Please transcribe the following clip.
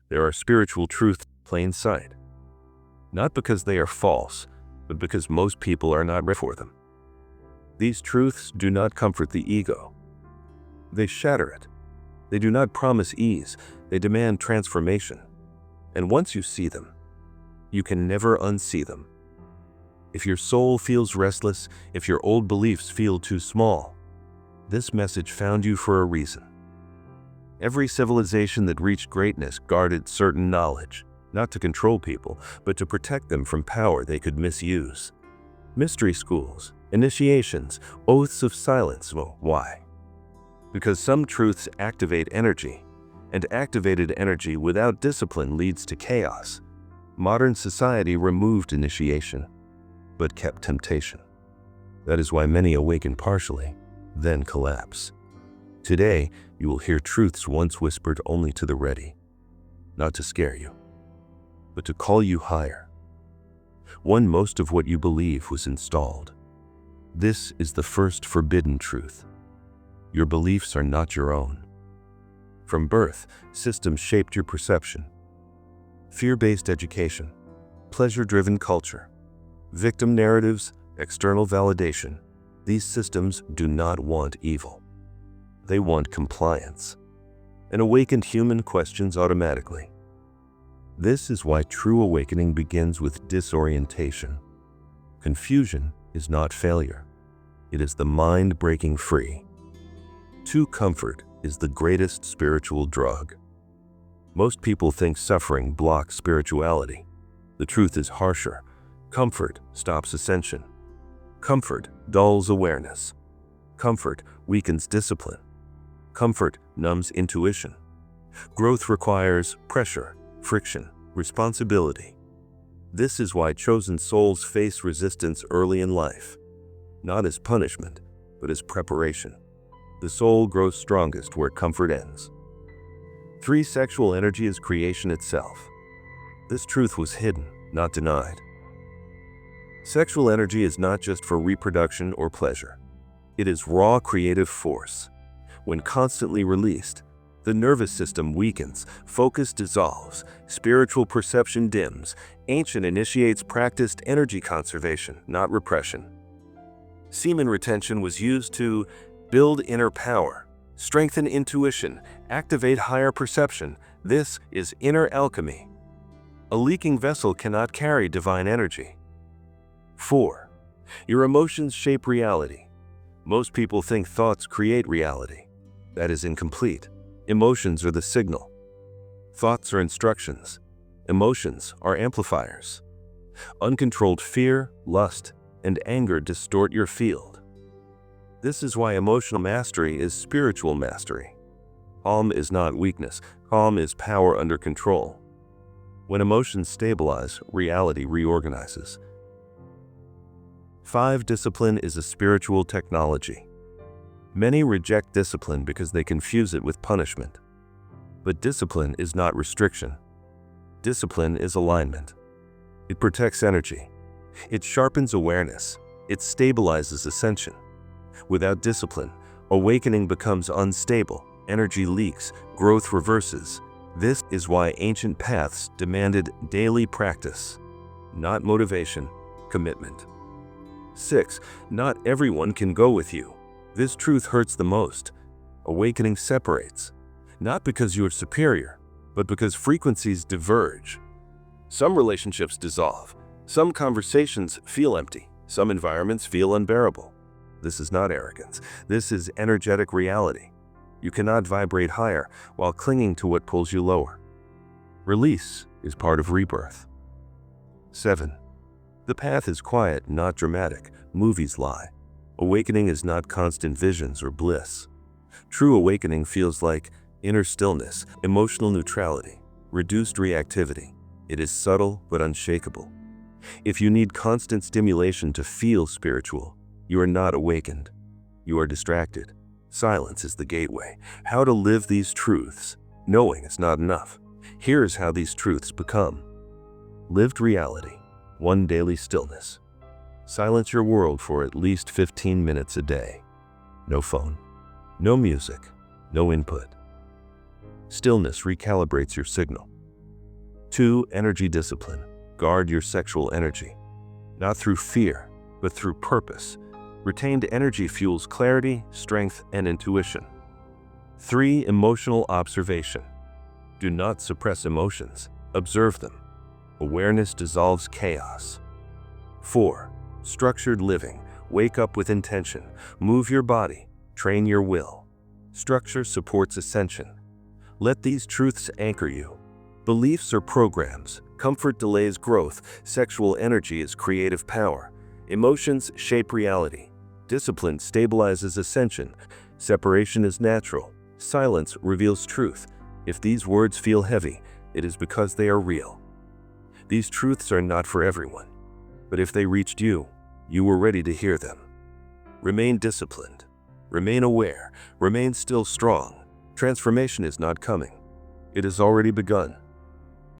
there are spiritual truths in plain sight. Not because they are false, but because most people are not ready for them. These truths do not comfort the ego. They shatter it. They do not promise ease, they demand transformation. And once you see them, you can never unsee them. If your soul feels restless, if your old beliefs feel too small, this message found you for a reason. Every civilization that reached greatness guarded certain knowledge, not to control people, but to protect them from power they could misuse. Mystery schools, initiations, oaths of silence. Well, why? Because some truths activate energy, and activated energy without discipline leads to chaos. Modern society removed initiation, but kept temptation. That is why many awaken partially, then collapse. Today, you will hear truths once whispered only to the ready, not to scare you, but to call you higher. One, most of what you believe was installed. This is the first forbidden truth. Your beliefs are not your own. From birth, systems shaped your perception. Fear-based education, pleasure-driven culture, victim narratives, external validation. These systems do not want evil. They want compliance. An awakened human questions automatically. This is why true awakening begins with disorientation. Confusion is not failure. It is the mind breaking free. 2. Comfort is the greatest spiritual drug. Most people think suffering blocks spirituality. The truth is harsher. Comfort stops ascension. Comfort dulls awareness. Comfort weakens discipline. Comfort numbs intuition. Growth requires pressure, friction, responsibility. This is why chosen souls face resistance early in life, not as punishment, but as preparation. The soul grows strongest where comfort ends. 3. Sexual energy is creation itself. This truth was hidden, not denied. Sexual energy is not just for reproduction or pleasure. It is raw creative force. When constantly released, the nervous system weakens, focus dissolves, spiritual perception dims. Ancient initiates practiced energy conservation, not repression. Semen retention was used to build inner power, strengthen intuition, activate higher perception. This is inner alchemy. A leaking vessel cannot carry divine energy. 4. Your emotions shape reality. Most people think thoughts create reality. That is incomplete. Emotions are the signal. Thoughts are instructions. Emotions are amplifiers. Uncontrolled fear, lust, and anger distort your field. This is why emotional mastery is spiritual mastery. Calm is not weakness. Calm is power under control. When emotions stabilize, reality reorganizes. 5. Discipline is a spiritual technology. Many reject discipline because they confuse it with punishment. But discipline is not restriction. Discipline is alignment. It protects energy. It sharpens awareness. It stabilizes ascension. Without discipline, awakening becomes unstable, energy leaks, growth reverses. This is why ancient paths demanded daily practice, not motivation, commitment. 6. Not everyone can go with you. This truth hurts the most. Awakening separates, not because you are superior, but because frequencies diverge. Some relationships dissolve. Some conversations feel empty. Some environments feel unbearable. This is not arrogance. This is energetic reality. You cannot vibrate higher while clinging to what pulls you lower. Release is part of rebirth. 7. The path is quiet, not dramatic. Movies lie. Awakening is not constant visions or bliss. True awakening feels like inner stillness, emotional neutrality, reduced reactivity. It is subtle but unshakable. If you need constant stimulation to feel spiritual, you are not awakened. You are distracted. Silence is the gateway. How to live these truths, knowing is not enough. Here's how these truths become. Lived reality. 1. Daily stillness. Silence your world for at least 15 minutes a day. No phone, no music, no input. Stillness recalibrates your signal. 2. Energy discipline. Guard your sexual energy. Not through fear, but through purpose. Retained energy fuels clarity, strength, and intuition. 3. Emotional observation. Do not suppress emotions. Observe them. Awareness dissolves chaos. 4. Structured living. Wake up with intention. Move your body. Train your will. Structure supports ascension. Let these truths anchor you. Beliefs are programs. Comfort delays growth. Sexual energy is creative power. Emotions shape reality. Discipline stabilizes ascension. Separation is natural. Silence reveals truth. If these words feel heavy, it is because they are real. These truths are not for everyone, but if they reached you, you were ready to hear them. Remain disciplined. Remain aware. Remain still strong. Transformation is not coming. It has already begun.